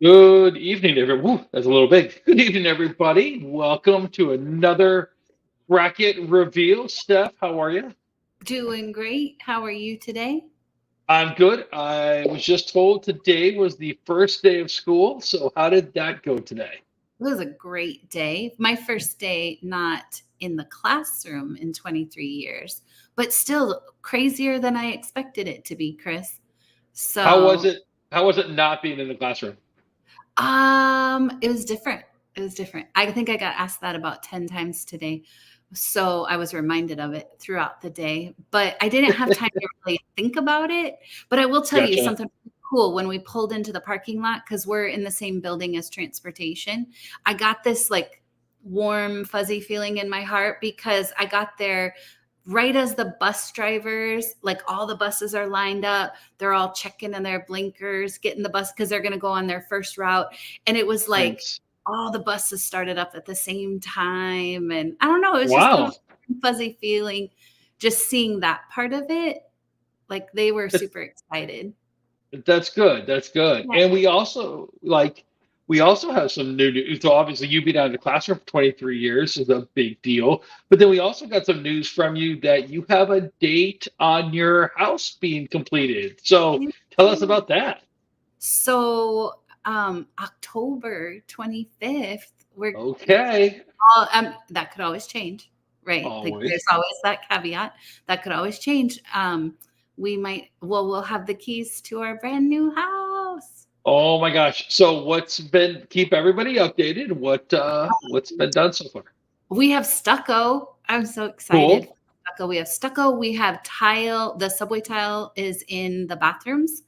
Good evening, everyone. Woo, that's a little big. Good evening, everybody. Welcome to another bracket reveal. Steph, how are you? Doing great. How are you today? I'm good. I was just told today was the first day of school. So, how did that go today? It was a great day. My first day not in the classroom in 23 years, but still crazier than I expected it to be, Chris. How was So, it? How was it not being in the classroom? it was different. It was different. I think I got asked that about 10 times today. So I was reminded of it throughout the day, but I didn't have time to really think about it. But I will tell you Gotcha. something cool when we pulled into the parking lot because we're in the same building as transportation. I got this like warm, fuzzy feeling in my heart because I got there right as the bus drivers, like all the buses are lined up. They're all checking in their blinkers, getting the bus because they're going to go on their first route. And it was like Nice. all the buses started up at the same time. And I don't know, it was just kind Wow. of a fuzzy feeling just seeing that part of it. Like they were super excited. That's good. That's good. Yeah. And we also have some new news. So obviously you've been out of the classroom for 23 years is a big deal. But then we also got some news from you that you have a date on your house being completed. So tell us about that. So October 25th, we're Okay. that could always change, right? Like there's Always. always that caveat that could always change. We'll have the keys to our brand new house. Oh my gosh. So keep everybody updated. What's been done so far? We have stucco. I'm so excited Cool. for stucco. We have stucco. We have tile. The subway tile is in the bathrooms.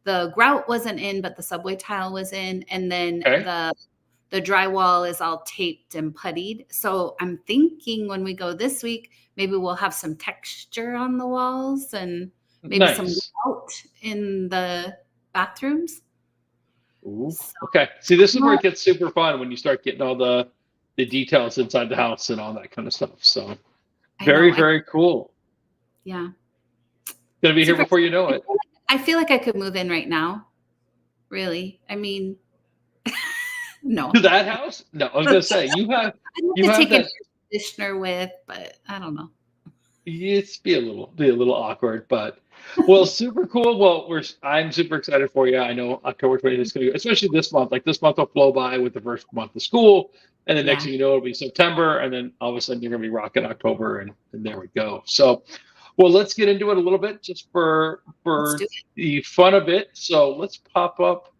The grout wasn't in, but the subway tile was in. And then Okay. the drywall is all taped and puttied. So I'm thinking when we go this week, maybe we'll have some texture on the walls and maybe some Nice. grout in the bathrooms. Ooh, So okay. See, this is where no, it gets super fun when you start getting all the details inside the house and all that kind of stuff. So I very, know. very cool. Yeah. Gonna be here Super. before you know it. I feel like I could move in right now. Really. I mean, To no. that house? No, I was gonna say I'd you have to have take an that. air conditioner with, but I don't know. It's be a little awkward, but well, super cool. Well, I'm super excited for you. I know October 20th is gonna go, especially this month. Like this month will flow by with the first month of school, and the next Yeah. thing you know, it'll be September, and then all of a sudden you're gonna be rocking October, and there we go. So, well, let's get into it a little bit just for Let's for do it. the fun of it. So let's pop up.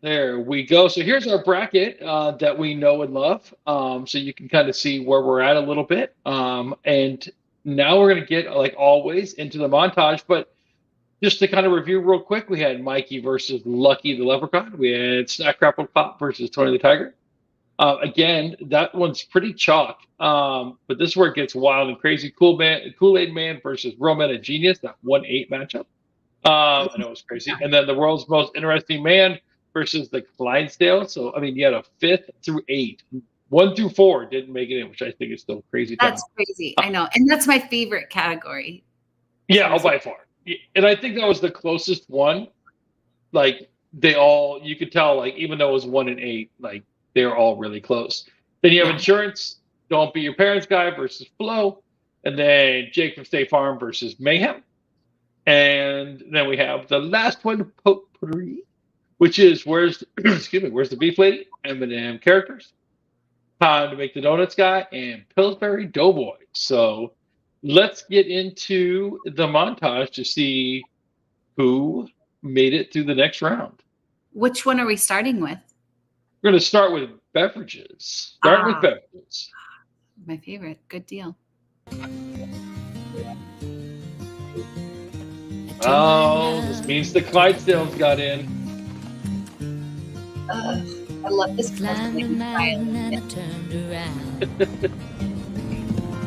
There we go. So here's our bracket that we know and love. So you can kind of see where we're at a little bit. And now we're going to get, like always, into the montage. But just to kind of review real quick, we had Mikey versus Lucky the Leprechaun. We had Snack Crackle Pop versus Tony the Tiger. Again, that one's pretty chalk. But this is where it gets wild and crazy. Kool-Aid Man versus Real Men and Genius, that 1-8 matchup. I know it was crazy. And then the world's most interesting man versus the Clydesdale. So I mean, you had a fifth through eight. One through four didn't make it in, which I think is still crazy That's town. crazy. Uh, I know. And that's my favorite category. yeah, oh, Seriously. by far. And I think that was the closest one. Like they all, you could tell, like even though it was 1 and 8, like they were all really close. Then you have Yeah. insurance. Don't be your parents guy versus Flo, and then Jake from State Farm versus Mayhem. And then we have the last one, Potpourri, which is excuse me, where's the beef lady, Eminem characters, Time to Make the Donuts guy, and Pillsbury Doughboy. So let's get into the montage to see who made it through the next round. Which one are we starting with? We're going to start with beverages. Start with Ah, beverages. my favorite. Good deal. Oh, this means the Clydesdales got in. I love this Climbed a mountain and I turned around.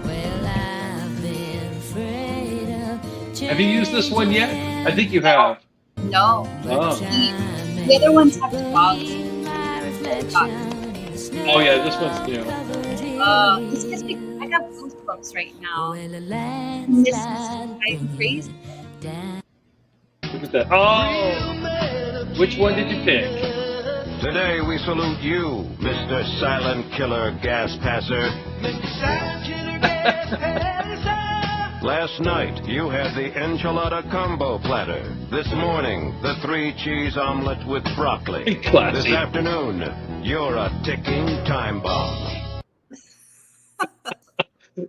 Well, I've been afraid of Have you used this one yet? I think you have. No. Oh, The other ones have dogs. oh yeah, this one's new. This gives me, I got goosebumps right now. This is, I'm crazy. Look at that. Oh, Which one did you pick? Today we salute you, Mr. Silent Killer Gas Passer. Last night, you had the enchilada combo platter. This morning, the 3-cheese omelet with broccoli. Classy. This afternoon, you're a ticking time bomb.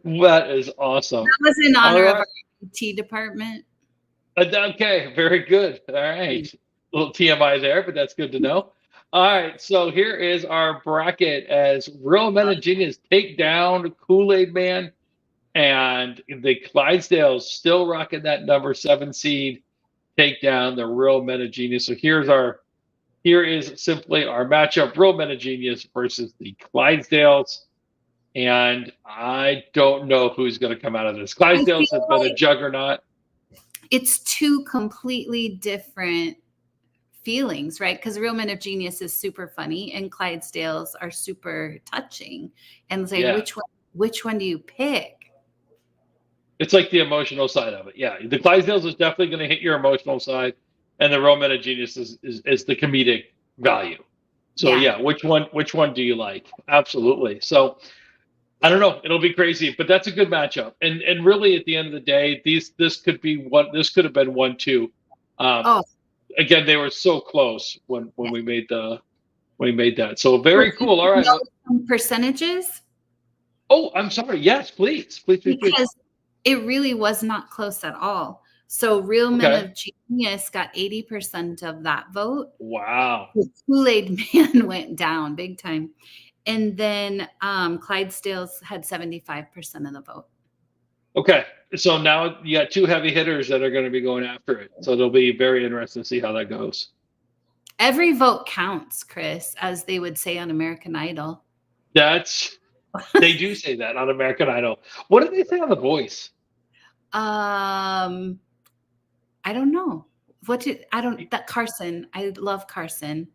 That is awesome. That was in honor All of right. our IT department. Okay, very good. All right. A little TMI there, but that's good to know. All right, so here is our bracket as Real Men and Genius take down Kool-Aid Man, and the Clydesdales still rocking that number 7 seed, take down the Real Men of Genius. So here is simply our matchup: Real Men of Genius versus the Clydesdales. And I don't know who's going to come out of this. Clydesdales has been a juggernaut. It's two completely different feelings, right? Because Real Men of Genius is super funny and Clydesdales are super touching. And say, Yeah. which one do you pick? It's like the emotional side of it. Yeah, the Clydesdales is definitely going to hit your emotional side, and the Real Men of Genius is the comedic value. So yeah, which one do you like? Absolutely. So I don't know. It'll be crazy, but that's a good matchup. And really, at the end of the day, this could be one. This could have been 1-2. Again, they were so close when we made that. So very cool. All right. Know some percentages? Oh, I'm sorry. Yes, please. Because it really was not close at all. So Real Men of Genius got 80% of that vote. Wow. The Kool-Aid Man went down big time. And then Clydesdales had 75% of the vote. Okay. So now you got 2 heavy hitters that are going to be going after it. So it'll be very interesting to see how that goes. Every vote counts, Chris, as they would say on American Idol. They do say that on American Idol. What do they say on The Voice? I don't know. Carson. I love Carson.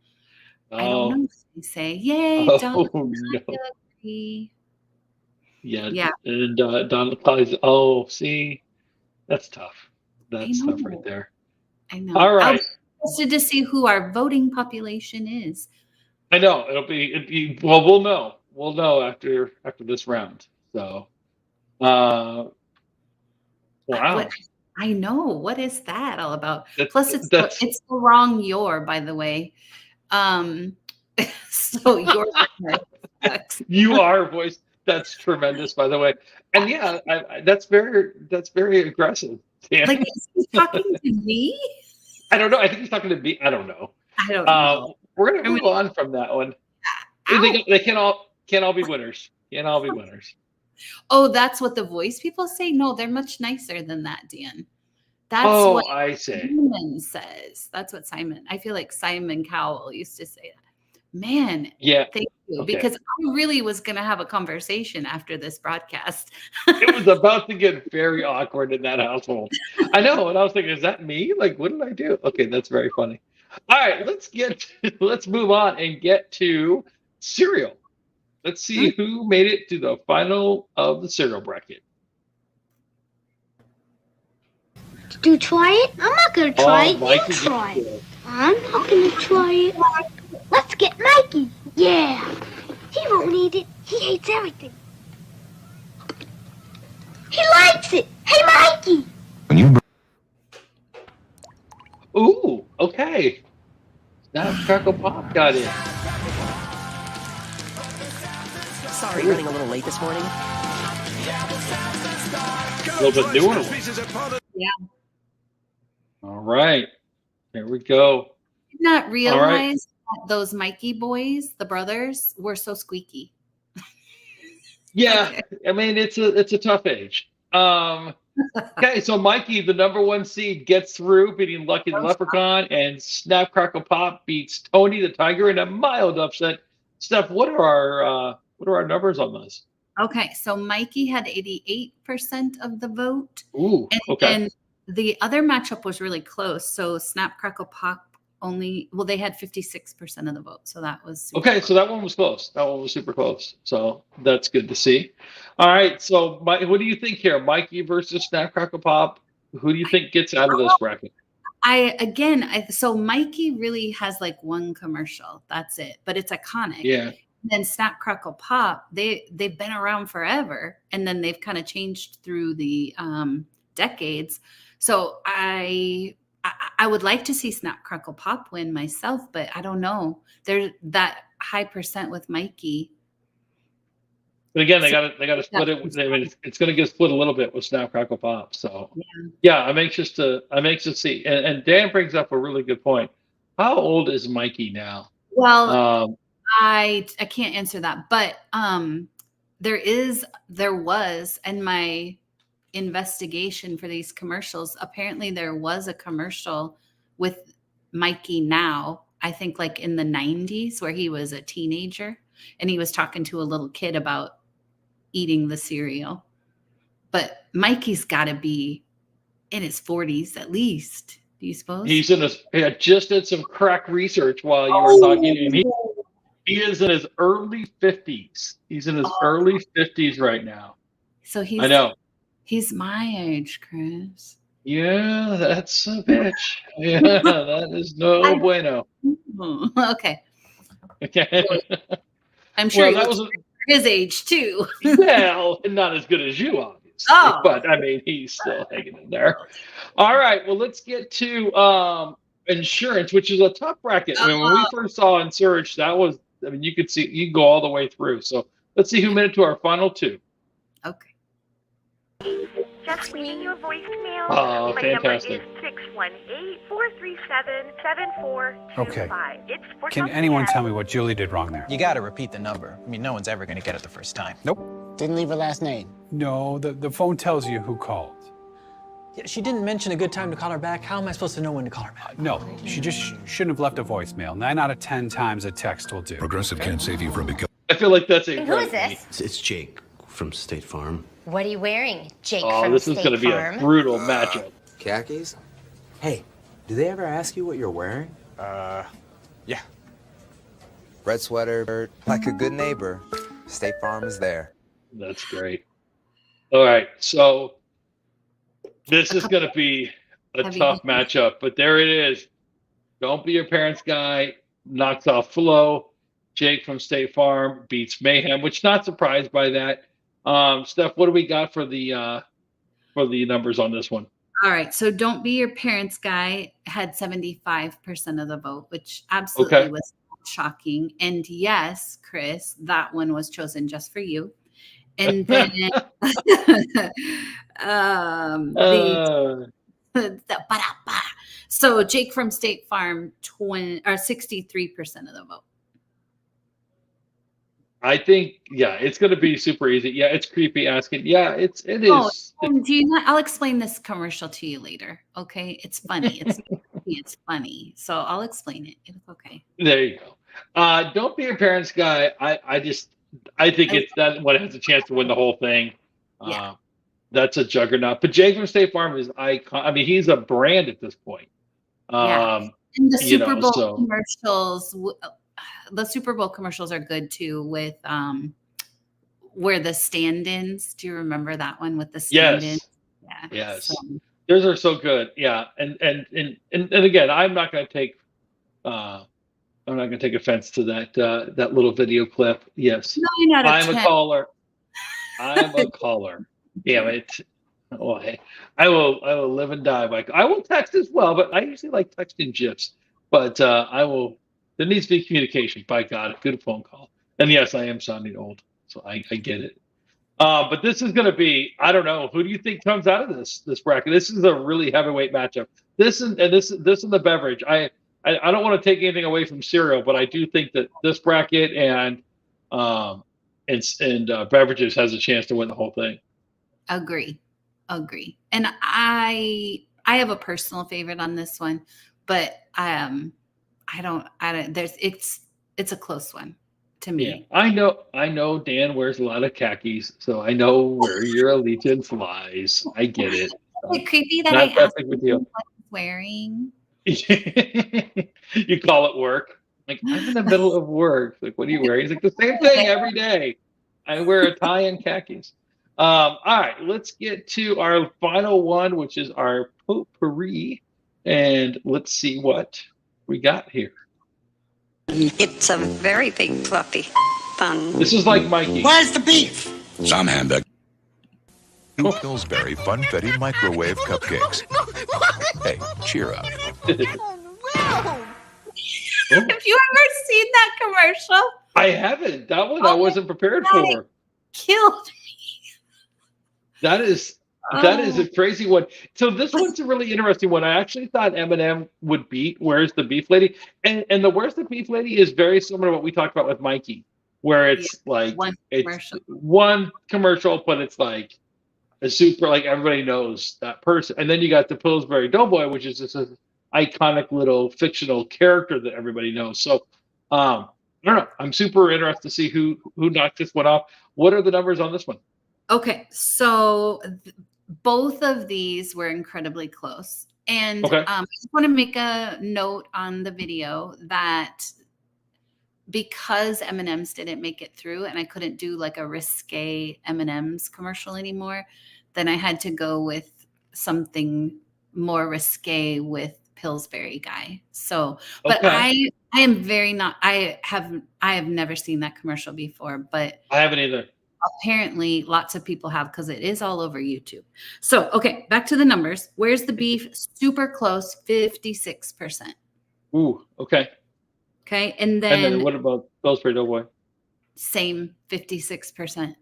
I don't know what they say. Yay, don't agree. Yeah. And Donald Clyde. Oh, see, that's tough. That's tough right there. I know. All right. I'm interested to see who our voting population is. I know it'll be. Well, we'll know. We'll know after this round. So, wow. I know. What is that all about? That's, Plus, it's the wrong "your," by the way. So your you are voice. That's tremendous, by the way. And yeah, that's very aggressive. Dan. Like, is he talking to me? I don't know. I think he's talking to me. I don't know. I don't know. We're gonna move on from that one. They can't all be winners. Can't all be winners. Oh, that's what the Voice people say? No, they're much nicer than that, Dan. That's what I say. Simon says. That's what Simon. I feel like Simon Cowell used to say that. Man, yeah. Thank you. Okay. Because I really was going to have a conversation after this broadcast. It was about to get very awkward in that household. I know. And I was thinking, is that me? Like, what did I do? Okay, that's very funny. All right, let's move on and get to cereal. Let's see who made it to the final of the cereal bracket. Do try it? I'm not going to try it. You try it. I'm not going to try it. Let's get Mikey. Yeah. He won't eat it. He hates everything. He likes it. Hey, Mikey. Ooh, okay. Now Crackle Pop got in. Sorry, running a little late this morning. A little bit newer one. Yeah. All right. Here we go. I did not realize that those Mikey boys, the brothers, were so squeaky. Yeah. I mean, it's a tough age. Okay, so Mikey, the number 1 seed, gets through, beating Lucky the Leprechaun, and Snap Crackle Pop beats Tony the Tiger in a mild upset. Steph, what are our numbers on this? Okay, so Mikey had 88% of the vote. Ooh, okay. And the other matchup was really close. So Snap Crackle Pop they had 56% of the vote. So that was super close. So that one was close. That one was super close. So that's good to see. All right, so what do you think here? Mikey versus Snap Crackle Pop. Who do you think gets out of this bracket? So Mikey really has like one commercial. That's it, but it's iconic. Yeah. Then Snap Crackle Pop, they've been around forever, and then they've kind of changed through the decades. So I would like to see Snap Crackle Pop win myself, but I don't know. There's that high percent with Mikey. But again, they got to split it. I mean, it's going to get split a little bit with Snap Crackle Pop. So yeah, I'm anxious to see. And Dan brings up a really good point. How old is Mikey now? Well, I can't answer that, but there was in my investigation for these commercials, apparently there was a commercial with Mikey now, I think like in the 90s, where he was a teenager and he was talking to a little kid about eating the cereal. But Mikey's got to be in his 40s at least. Do you suppose? He's in his. I just did some crack research while you were talking, and he is in his early 50s. He's in his early 50s right now. So I know. He's my age, Chris. Yeah, that's a bitch. Yeah, that is no bueno. Okay. Okay. I'm sure that was his age too. Well, not as good as you, obviously. But I mean, he's still hanging in there. All right. Well, let's get to insurance, which is a tough bracket. I mean, when we first saw insurance, that was. I mean, you could go all the way through. So let's see who made it to our final two. Okay. Just leaving you a voicemail. Oh, My fantastic. number is 618-437-7425. Okay. It's for Can something anyone else. tell me what Julie did wrong there? You gotta repeat the number. I mean, no one's ever gonna get it the first time. Nope. Didn't leave her last name. No, the phone tells you who called. Yeah, she didn't mention a good time to call her back. How am I supposed to know when to call her back? No, she just shouldn't have left a voicemail. 9 out of 10 times a text will do. Progressive can't save you from becoming. I feel like that's a. Who is this? It's Jake from State Farm. What are you wearing, Jake Oh, from this is State going to be Farm? a brutal matchup. Khakis? Hey, do they ever ask you what you're wearing? Yeah. Red sweater, like a good neighbor. State Farm is there. That's great. All right, so this is going to be a tough matchup, but there it is. Don't Be Your Parents Guy knocks off Flo. Jake from State Farm beats Mayhem, which not surprised by that. Steph, what do we got for the numbers on this one? All right. So Don't Be Your Parents Guy had 75% of the vote, which absolutely was shocking. And yes, Chris, that one was chosen just for you. And then so Jake from State Farm 63% of the vote. I think, it's going to be super easy. Yeah, it's creepy asking. Yeah, it is. Do you not? I'll explain this commercial to you later. Okay, it's funny. It's funny. So I'll explain it. It's okay. There you go. Don't Be Your Parents Guy. I think it's that one has a chance to win the whole thing. Yeah. That's a juggernaut. But Jake from State Farm is icon. I mean, he's a brand at this point. And the Super Bowl commercials. The Super Bowl commercials are good too with where the stand-ins. Do you remember that one with the stand-ins? Yes. Yeah. Yes. So. Those are so good. Yeah. And again, I'm not going to take offense to that little video clip. Yes. 9 out of I'm 10. a caller. I'm a caller. Damn it. Oh, I will live and die by. I will text as well, but I usually like texting GIFs. But I will. There needs to be communication. By God, a good phone call. And yes, I am sounding old, so I get it. But this is going to be. I don't know. Who do you think comes out of this bracket? This is a really heavyweight matchup. This and the beverage. I don't want to take anything away from cereal, but I do think that this bracket and beverages has a chance to win the whole thing. Agree. And I have a personal favorite on this one, but it's a close one to me. Yeah, I know Dan wears a lot of khakis, so I know where your allegiance lies. I get it. Is it creepy that I asked him what he's wearing? You call it work. Like, I'm in the middle of work. Like, what are you wearing? He's like, the same thing every day. I wear a tie and khakis. All right, let's get to our final one, which is our potpourri. And let's see what we got here. It's a very big fluffy bun. This is like Mikey. Where's the beef? Some hamburger. New Pillsbury Funfetti microwave cupcakes. Hey, cheer up. Have you ever seen that commercial? I haven't. That one I wasn't prepared for. Killed me. That is a crazy one. So this one's a really interesting one. I actually thought Eminem would beat Where's the Beef Lady? And the Where's the Beef Lady is very similar to what we talked about with Mikey, where it's like one commercial, but it's like a super, like everybody knows that person. And then you got the Pillsbury Doughboy, which is just an iconic little fictional character that everybody knows. So I don't know. I'm super interested to see who knocked this one off. What are the numbers on this one? Okay, so both of these were incredibly close. And I just want to make a note on the video that because M&M's didn't make it through and I couldn't do like a risque M&M's commercial anymore, then I had to go with something more risque with Pillsbury Guy. So, but I am very not, I have never seen that commercial before, but I haven't either. Apparently lots of people have because it is all over YouTube. So, okay, back to the numbers. Where's the Beef? Super close, 56%. Ooh, okay. Okay, and then what about Pillsbury Doughboy? Same, 56%.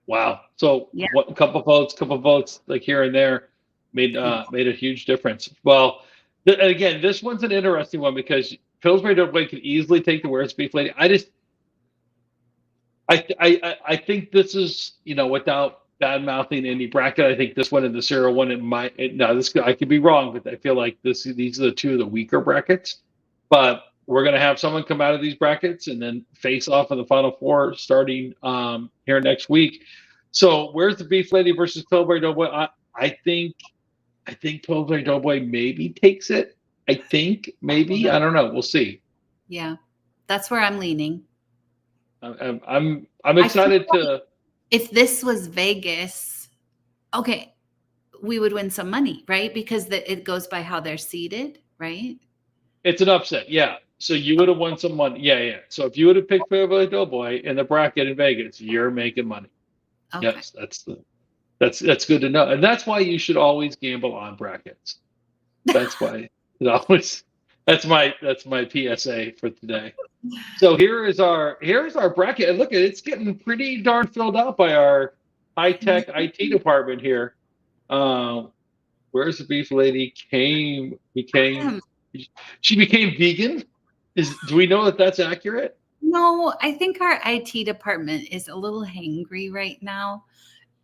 Wow. So a couple votes like here and there made a huge difference. Well, again, this one's an interesting one because Pillsbury Doughboy could easily take the Where's the Beef Lady. I think this is, without bad mouthing any bracket, I think this one and the cereal one, I could be wrong, but I feel like these are the two of the weaker brackets. But we're going to have someone come out of these brackets and then face off in the Final Four starting here next week. So Where's the Beef Lady versus Pillsbury Doughboy? I think Pillsbury Doughboy maybe takes it. I think maybe. I don't know. We'll see. Yeah, that's where I'm leaning. I'm excited to. If this was Vegas, okay, we would win some money, right? Because it goes by how they're seated, right? It's an upset, yeah. So you would have won some money, yeah. So if you would have picked Pillsbury Doughboy in the bracket in Vegas, you're making money. Okay. Yes, that's good to know, and that's why you should always gamble on brackets. That's why it always. That's my PSA for today. So here's our bracket, and look at it's getting pretty darn filled out by our high-tech IT department here. Where's the Beef Lady she became vegan? Do we know that that's accurate? No, I think our IT department is a little hangry right now,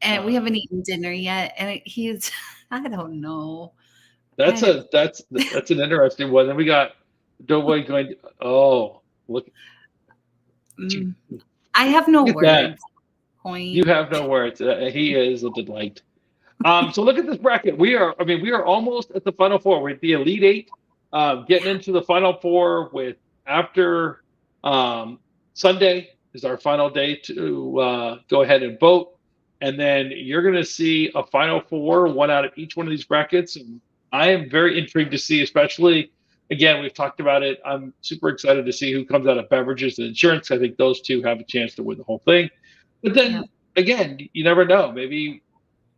and we haven't eaten dinner yet. And he's I don't know. That's an interesting one. Then we got Doughboy going. Oh, look! I have no words. Point. You have no words. He is a delight. So look at this bracket. We are almost at the Final Four. We're at the Elite Eight, getting into the Final Four with after Sunday is our final day to go ahead and vote, and then you're going to see a Final Four, one out of each one of these brackets. And I am very intrigued to see, especially, again, we've talked about it. I'm super excited to see who comes out of beverages and insurance. I think those two have a chance to win the whole thing. But then, again, you never know. Maybe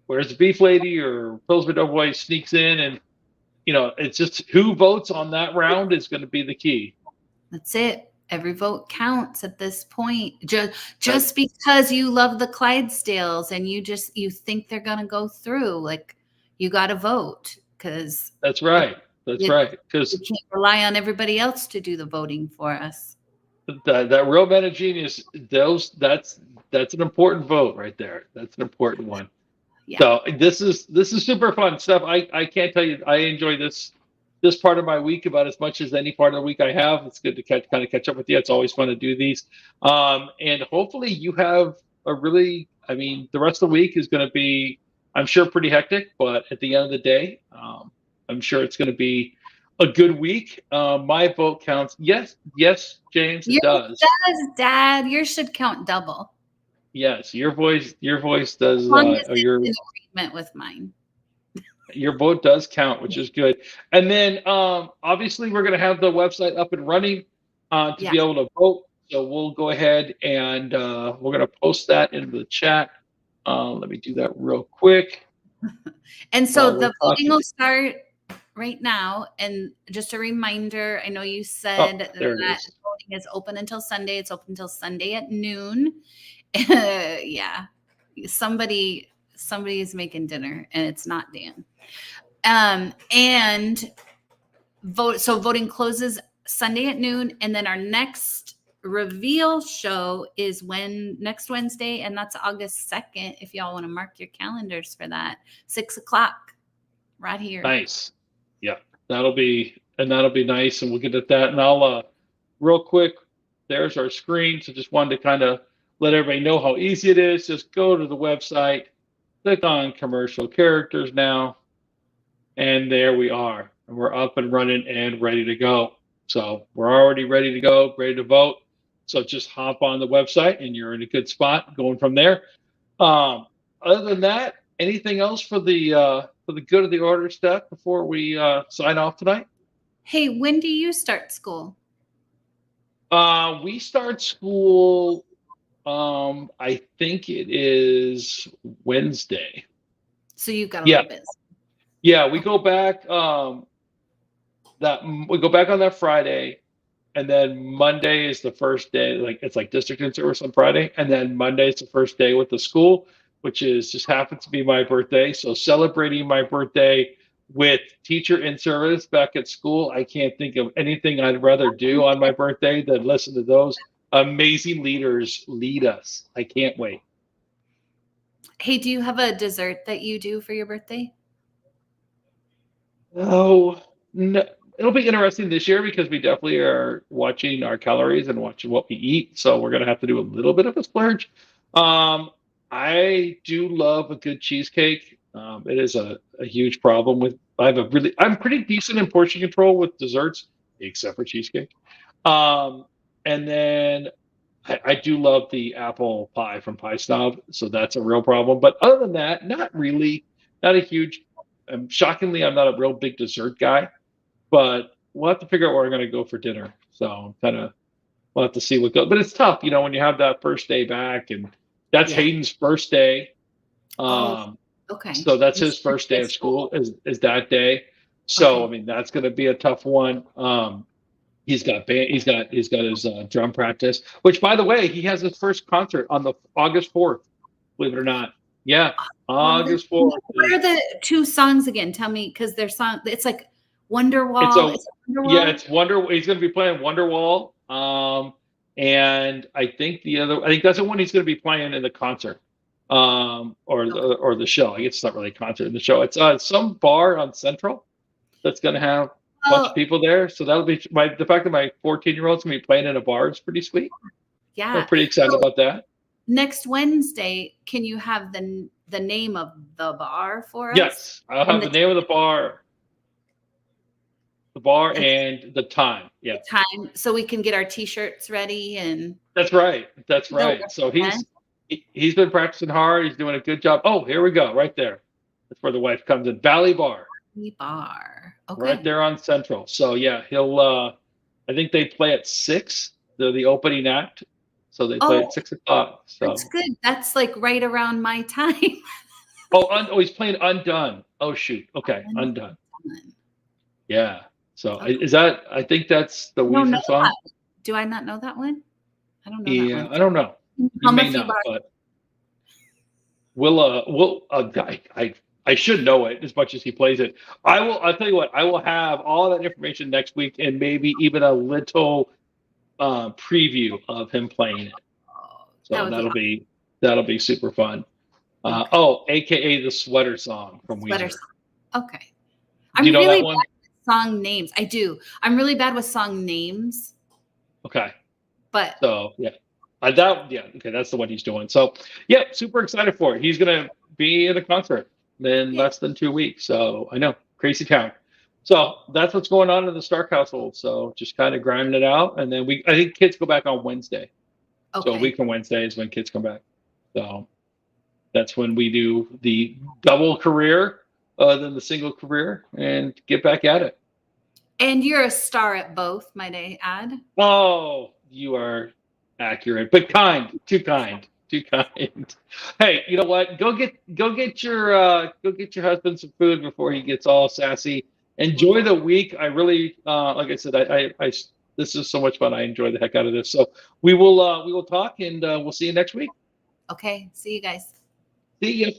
Where's the Beef Lady or Pillsbury Doughboy sneaks in, and, it's just who votes on that round is going to be the key. That's it. Every vote counts at this point. Just because you love the Clydesdales and you think they're going to go through, like, you got to vote. Because that's right. Right. Because we can't rely on everybody else to do the voting for us. That Real Men of Genius, that's an important vote right there. That's an important one. Yeah. So this is super fun stuff. I can't tell you, I enjoy this part of my week about as much as any part of the week I have. It's good to catch up with you. It's always fun to do these. And hopefully you have the rest of the week is going to be, I'm sure, pretty hectic, but at the end of the day, I'm sure it's going to be a good week. My vote counts. Yes, James, it does. It does, Dad. Yours should count double. Yes, your voice does. As long as it's in agreement with mine. your vote does count, which is good. And then obviously we're going to have the website up and running to be able to vote. So we'll go ahead and we're going to post that into the chat. Let me do that real quick. And so the voting will start right now. And just a reminder, I know you said that voting is open until Sunday. It's open until Sunday at noon. Yeah. Somebody is making dinner and it's not Dan. And voting closes Sunday at noon. And then our next reveal show is next Wednesday, and that's August 2nd. If y'all want to mark your calendars for that, 6:00 right here. Nice. Yeah, that'll be nice, and we'll get at that. And I'll real quick, there's our screen. So just wanted to kind of let everybody know how easy it is. Just go to the website, click on commercial characters now, and there we are. And we're up and running and ready to go. So we're already ready to go, ready to vote. So just hop on the website and you're in a good spot going from there. Other than that, anything else for the good of the order, Steph, before we sign off tonight? Hey, when do you start school? We start school, I think it is Wednesday. So you've got a little bit. Yeah, we go back we go back on that Friday, and then Monday is the first day. It's like district in service on Friday, and then Monday is the first day with the school, which just happens to be my birthday. So celebrating my birthday with teacher in service back at school, I can't think of anything I'd rather do on my birthday than listen to those amazing leaders lead us. I can't wait. Hey, do you have a dessert that you do for your birthday? Oh, no. It'll be interesting this year because we definitely are watching our calories and watching what we eat. So we're going to have to do a little bit of a splurge. I do love a good cheesecake. It is a huge problem I'm pretty decent in portion control with desserts, except for cheesecake. And then I do love the apple pie from Pie Snob. So that's a real problem. But other than that, not really, not a huge, shockingly, I'm not a real big dessert guy. But we'll have to figure out where I'm going to go for dinner. So we'll have to see what goes. But it's tough, when you have that first day back, and that's Hayden's first day. Okay. So that's his first day of school is that day. So I mean, that's going to be a tough one. He's got his drum practice, which, by the way, he has his first concert on the August 4th. Believe it or not. Yeah, August 4th. What are the two songs again? Tell me, because their song. It's like Wonderwall. Yeah, it's Wonder. He's going to be playing Wonderwall. And I think that's the one he's going to be playing in the concert, or the show. I guess it's not really a concert in the show. It's some bar on Central that's going to have a bunch of people there. So that'll be the fact that my 14-year-old's going to be playing in a bar is pretty sweet. Yeah, I'm pretty excited about that. Next Wednesday, can you have the name of the bar for us? Yes, I'll have the name of the bar. The bar and the time. Yeah. The time, so we can get our T-shirts ready and. That's right. So he's been practicing hard. He's doing a good job. Oh, here we go. Right there. That's where the wife comes in. Valley Bar. Okay. Right there on Central. So yeah, he'll. I think they play at 6. They're the opening act. So they play at 6 o'clock. So that's good. That's like right around my time. He's playing Undone. Oh shoot. Okay, Undone. Yeah. So is that? I think that's the Weezer song. That. Do I not know that one? I don't know. Yeah, that one. I don't know. You may not, but we'll. I should know it as much as he plays it. I'll tell you what. I will have all that information next week, and maybe even a little preview of him playing it. So that'll be super fun. AKA the Sweater Song from Weezer. Okay. Do you know that one? Song names. I do. I'm really bad with song names. Okay. But so yeah. Okay, that's the one he's doing. So yeah, super excited for it. He's gonna be at a concert in less than 2 weeks. So I know, crazy town. So that's what's going on in the Stark household. So just kind of grinding it out, and then I think kids go back on Wednesday. Okay. So a week from Wednesday is when kids come back. So that's when we do the double career than the single career and get back at it. And you're a star at both, might I add. Oh, you are accurate, but kind. Too kind. Too kind. Hey, you know what? Go get your husband some food before he gets all sassy. Enjoy the week. I really, like I said, I this is so much fun. I enjoy the heck out of this. So we will talk, and we'll see you next week. Okay. See you guys. See you.